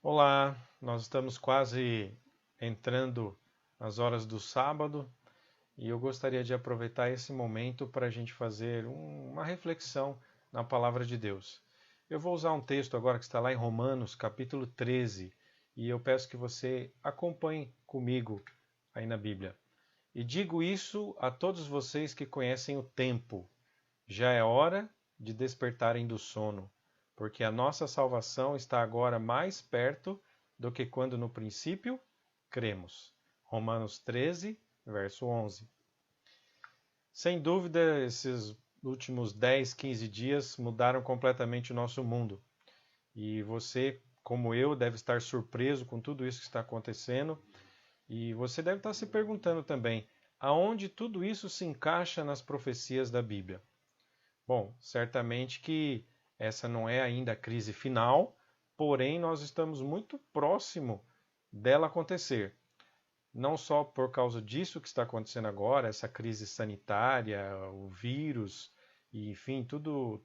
Olá, nós estamos quase entrando nas horas do sábado e eu gostaria de aproveitar esse momento para a gente fazer uma reflexão na palavra de Deus. Eu vou usar um texto agora que está lá em Romanos, capítulo 13, e eu peço que você acompanhe comigo aí na Bíblia. E digo isso a todos vocês que conhecem o tempo. Já é hora de despertarem do sono, porque a nossa salvação está agora mais perto do que quando no princípio cremos. Romanos 13, verso 11. Sem dúvida, esses últimos 10, 15 dias mudaram completamente o nosso mundo. E você, como eu, deve estar surpreso com tudo isso que está acontecendo. E você deve estar se perguntando também, aonde tudo isso se encaixa nas profecias da Bíblia? Bom, certamente que essa não é ainda a crise final, porém nós estamos muito próximo dela acontecer. Não só por causa disso que está acontecendo agora, essa crise sanitária, o vírus, e enfim,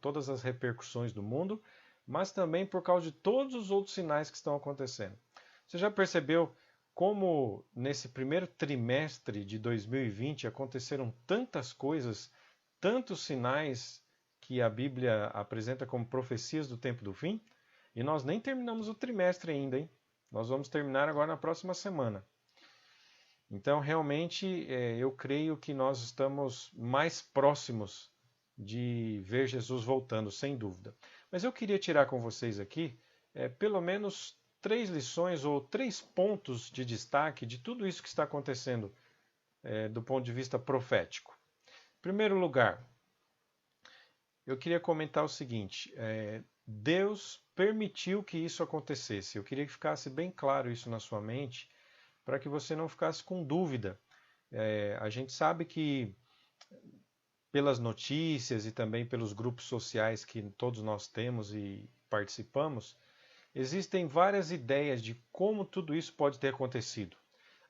todas as repercussões do mundo, mas também por causa de todos os outros sinais que estão acontecendo. Você já percebeu como nesse primeiro trimestre de 2020 aconteceram tantas coisas, tantos sinais que a Bíblia apresenta como profecias do tempo do fim? E nós nem terminamos o trimestre ainda, hein? Nós vamos terminar agora na próxima semana. Então, realmente, eu creio que nós estamos mais próximos de ver Jesus voltando, sem dúvida. Mas eu queria tirar com vocês aqui, pelo menos três lições ou três pontos de destaque de tudo isso que está acontecendo do ponto de vista profético. Em primeiro lugar, eu queria comentar o seguinte: Deus permitiu que isso acontecesse. Eu queria que ficasse bem claro isso na sua mente, para que você não ficasse com dúvida. A gente sabe que pelas notícias e também pelos grupos sociais que todos nós temos e participamos, existem várias ideias de como tudo isso pode ter acontecido.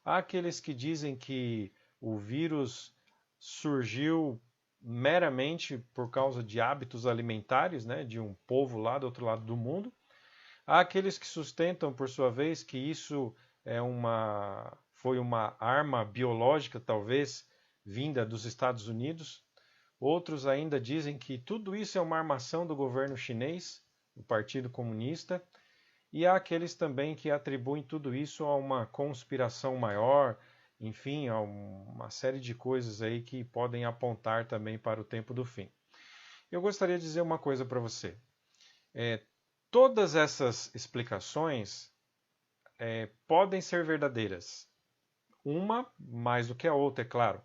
Há aqueles que dizem que o vírus surgiu meramente por causa de hábitos alimentares, né, de um povo lá do outro lado do mundo. Há aqueles que sustentam, por sua vez, que isso foi uma arma biológica, talvez, vinda dos Estados Unidos. Outros ainda dizem que tudo isso é uma armação do governo chinês, do Partido Comunista. E há aqueles também que atribuem tudo isso a uma conspiração maior, enfim, a uma série de coisas aí que podem apontar também para o tempo do fim. Eu gostaria de dizer uma coisa para você. Todas essas explicações podem ser verdadeiras. Uma mais do que a outra, é claro.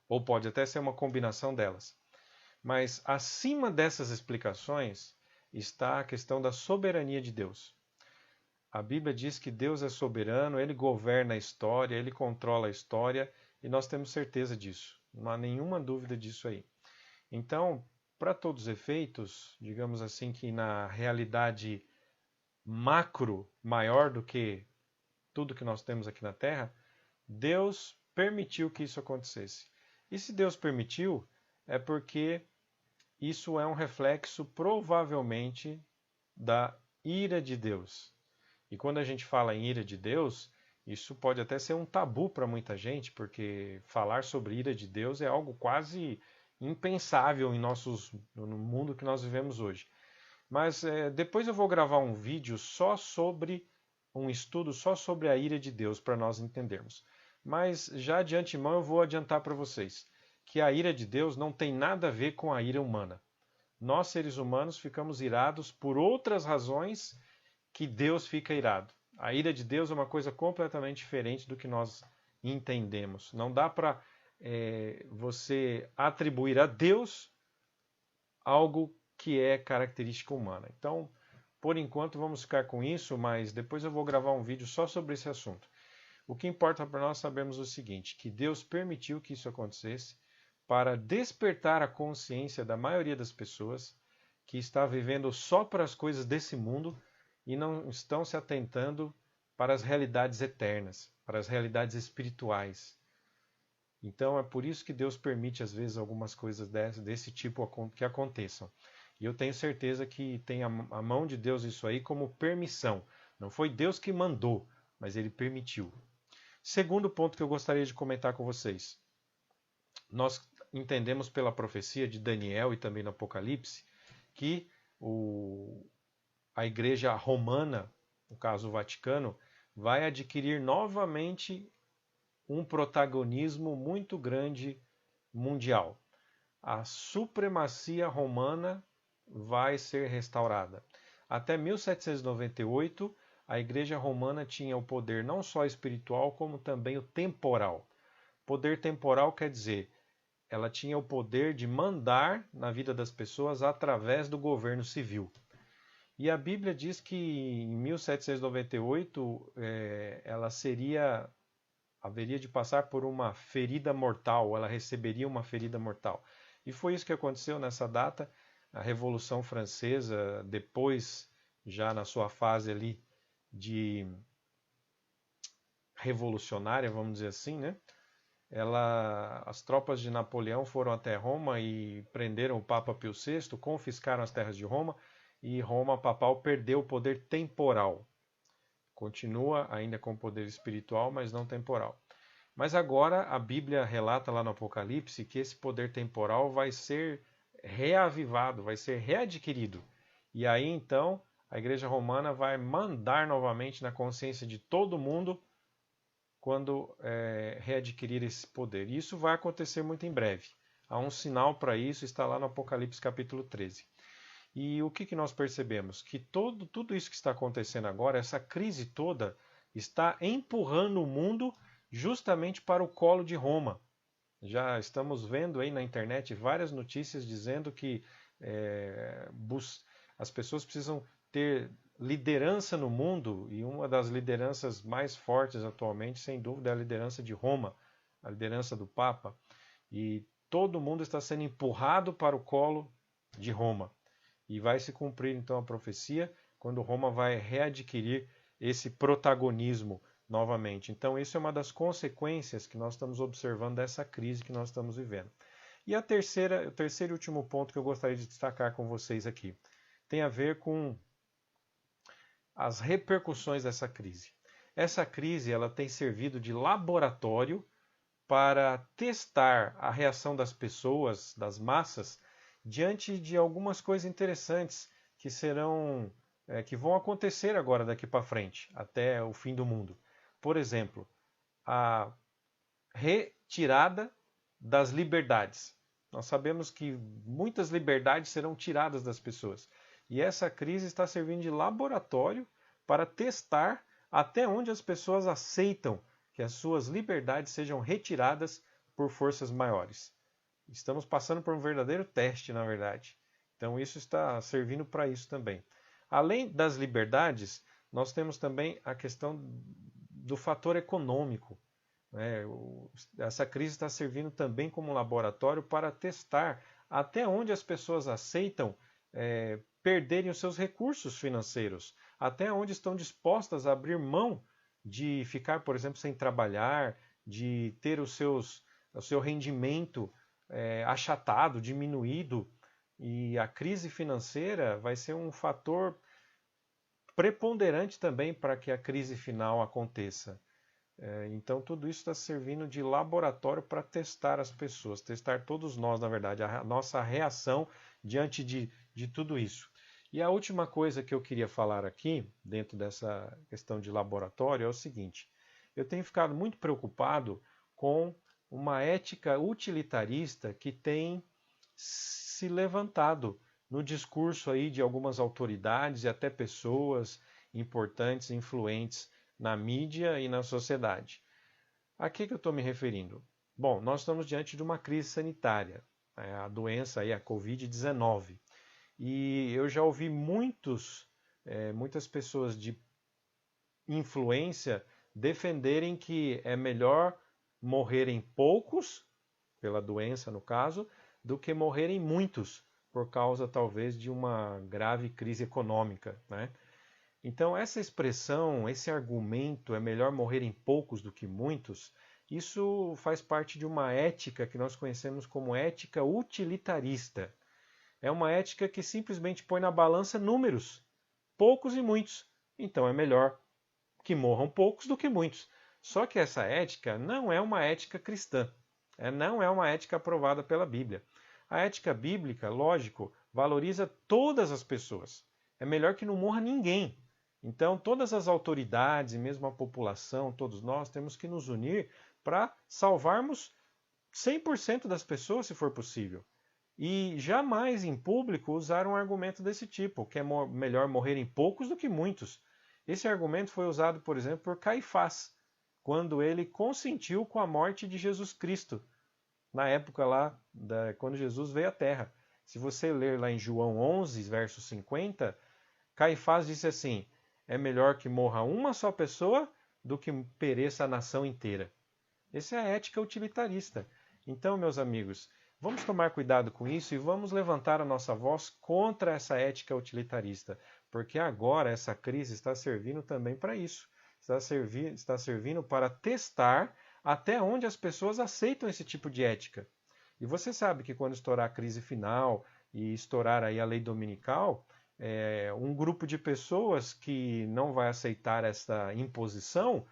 Ou pode até ser uma combinação delas. Mas acima dessas explicações está a questão da soberania de Deus. A Bíblia diz que Deus é soberano, ele governa a história, ele controla a história e nós temos certeza disso. Não há nenhuma dúvida disso aí. Então, para todos os efeitos, digamos assim que na realidade macro, maior do que tudo que nós temos aqui na Terra, Deus permitiu que isso acontecesse. E se Deus permitiu, é porque isso é um reflexo provavelmente da ira de Deus. E quando a gente fala em ira de Deus, isso pode até ser um tabu para muita gente, porque falar sobre ira de Deus é algo quase impensável no mundo que nós vivemos hoje. Mas depois eu vou gravar um vídeo só sobre um estudo só sobre a ira de Deus para nós entendermos. Mas já de antemão eu vou adiantar para vocês que a ira de Deus não tem nada a ver com a ira humana. Nós, seres humanos, ficamos irados por outras razões que Deus fica irado. A ira de Deus é uma coisa completamente diferente do que nós entendemos. Não dá para você atribuir a Deus algo que é característica humana. Então, por enquanto, vamos ficar com isso, mas depois eu vou gravar um vídeo só sobre esse assunto. O que importa para nós sabermos o seguinte, que Deus permitiu que isso acontecesse para despertar a consciência da maioria das pessoas que está vivendo só para as coisas desse mundo e não estão se atentando para as realidades eternas, para as realidades espirituais. Então é por isso que Deus permite às vezes algumas coisas desse tipo que aconteçam. E eu tenho certeza que tem a mão de Deus isso aí como permissão. Não foi Deus que mandou, mas ele permitiu. Segundo ponto que eu gostaria de comentar com vocês. Nós entendemos pela profecia de Daniel e também no Apocalipse que a Igreja Romana, no caso o Vaticano, vai adquirir novamente um protagonismo muito grande mundial. A supremacia romana vai ser restaurada. Até 1798, a Igreja Romana tinha o poder não só espiritual, como também o temporal. Poder temporal quer dizer, ela tinha o poder de mandar na vida das pessoas através do governo civil. E a Bíblia diz que em 1798 ela haveria de passar por uma ferida mortal, ela receberia uma ferida mortal. E foi isso que aconteceu nessa data. A Revolução Francesa, depois, já na sua fase ali de revolucionária, vamos dizer assim, né? As tropas de Napoleão foram até Roma e prenderam o Papa Pio VI, confiscaram as terras de Roma e Roma papal perdeu o poder temporal. Continua ainda com poder espiritual, mas não temporal. Mas agora a Bíblia relata lá no Apocalipse que esse poder temporal vai ser reavivado, vai ser readquirido. E aí então a Igreja Romana vai mandar novamente na consciência de todo mundo quando readquirir esse poder. E isso vai acontecer muito em breve. Há um sinal para isso, está lá no Apocalipse capítulo 13. E o que nós percebemos? Que tudo isso que está acontecendo agora, essa crise toda, está empurrando o mundo justamente para o colo de Roma. Já estamos vendo aí na internet várias notícias dizendo que as pessoas precisam ter liderança no mundo, e uma das lideranças mais fortes atualmente, sem dúvida, é a liderança de Roma, a liderança do Papa. E todo mundo está sendo empurrado para o colo de Roma. E vai se cumprir então a profecia quando Roma vai readquirir esse protagonismo novamente. Então, isso é uma das consequências que nós estamos observando dessa crise que nós estamos vivendo. E o terceiro e último ponto que eu gostaria de destacar com vocês aqui tem a ver com as repercussões dessa crise. Essa crise ela tem servido de laboratório para testar a reação das pessoas, das massas, diante de algumas coisas interessantes que vão acontecer agora daqui para frente, até o fim do mundo. Por exemplo, a retirada das liberdades. Nós sabemos que muitas liberdades serão tiradas das pessoas. E essa crise está servindo de laboratório para testar até onde as pessoas aceitam que as suas liberdades sejam retiradas por forças maiores. Estamos passando por um verdadeiro teste, na verdade. Então isso está servindo para isso também. Além das liberdades, nós temos também a questão do fator econômico. Essa crise está servindo também como laboratório para testar até onde as pessoas aceitam perderem os seus recursos financeiros, até onde estão dispostas a abrir mão de ficar, por exemplo, sem trabalhar, de ter o seu rendimento achatado, diminuído. E a crise financeira vai ser um fator preponderante também para que a crise final aconteça. Então tudo isso está servindo de laboratório para testar as pessoas, testar todos nós, na verdade, a nossa reação diante de tudo isso. E a última coisa que eu queria falar aqui, dentro dessa questão de laboratório, é o seguinte: eu tenho ficado muito preocupado com uma ética utilitarista que tem se levantado no discurso aí de algumas autoridades e até pessoas importantes, influentes na mídia e na sociedade. A que eu estou me referindo? Bom, nós estamos diante de uma crise sanitária, a doença aí, a Covid-19. E eu já ouvi muitas pessoas de influência defenderem que é melhor morrerem poucos, pela doença no caso, do que morrerem muitos, por causa talvez de uma grave crise econômica, né? Então essa expressão, esse argumento, é melhor morrerem poucos do que muitos, isso faz parte de uma ética que nós conhecemos como ética utilitarista. É uma ética que simplesmente põe na balança números, poucos e muitos. então é melhor que morram poucos do que muitos. Só que essa ética não é uma ética cristã, não é uma ética aprovada pela Bíblia. A ética bíblica, lógico, valoriza todas as pessoas. É melhor que não morra ninguém. Então, todas as autoridades e mesmo a população, todos nós, temos que nos unir para salvarmos 100% das pessoas, se for possível. E jamais em público usar um argumento desse tipo, que é melhor morrerem poucos do que muitos. Esse argumento foi usado, por exemplo, por Caifás, quando ele consentiu com a morte de Jesus Cristo, na época lá, quando Jesus veio à Terra. Se você ler lá em João 11, verso 50, Caifás disse assim: é melhor que morra uma só pessoa do que pereça a nação inteira. Essa é a ética utilitarista. Então, meus amigos, vamos tomar cuidado com isso e vamos levantar a nossa voz contra essa ética utilitarista, porque agora essa crise está servindo também para isso. Está servindo para testar até onde as pessoas aceitam esse tipo de ética. E você sabe que quando estourar a crise final e estourar aí a lei dominical, um grupo de pessoas que não vai aceitar essa imposição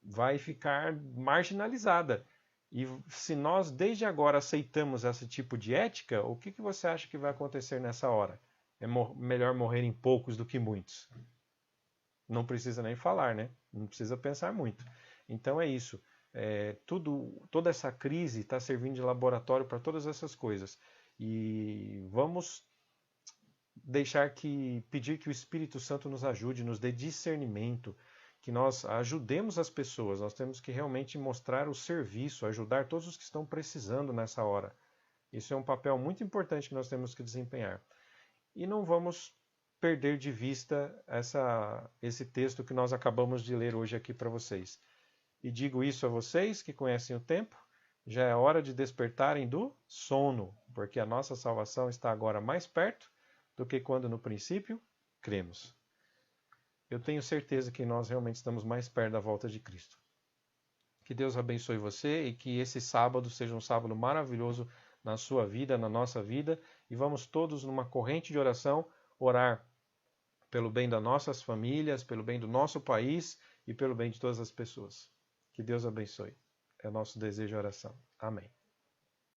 vai ficar marginalizada. E se nós desde agora aceitamos esse tipo de ética, o que você acha que vai acontecer nessa hora? É melhor morrerem poucos do que muitos. Não precisa nem falar, né? Não precisa pensar muito. Então é isso. Toda essa crise está servindo de laboratório para todas essas coisas. E vamos pedir que o Espírito Santo nos ajude, nos dê discernimento, que nós ajudemos as pessoas. Nós temos que realmente mostrar o serviço, ajudar todos os que estão precisando nessa hora. Isso é um papel muito importante que nós temos que desempenhar. E não vamos perder de vista esse texto que nós acabamos de ler hoje aqui para vocês. E digo isso a vocês que conhecem o tempo, já é hora de despertarem do sono, porque a nossa salvação está agora mais perto do que quando no princípio cremos. Eu tenho certeza que nós realmente estamos mais perto da volta de Cristo. Que Deus abençoe você e que esse sábado seja um sábado maravilhoso na sua vida, na nossa vida, e vamos todos numa corrente de oração orar pelo bem das nossas famílias, pelo bem do nosso país e pelo bem de todas as pessoas. Que Deus abençoe. É o nosso desejo e oração. Amém.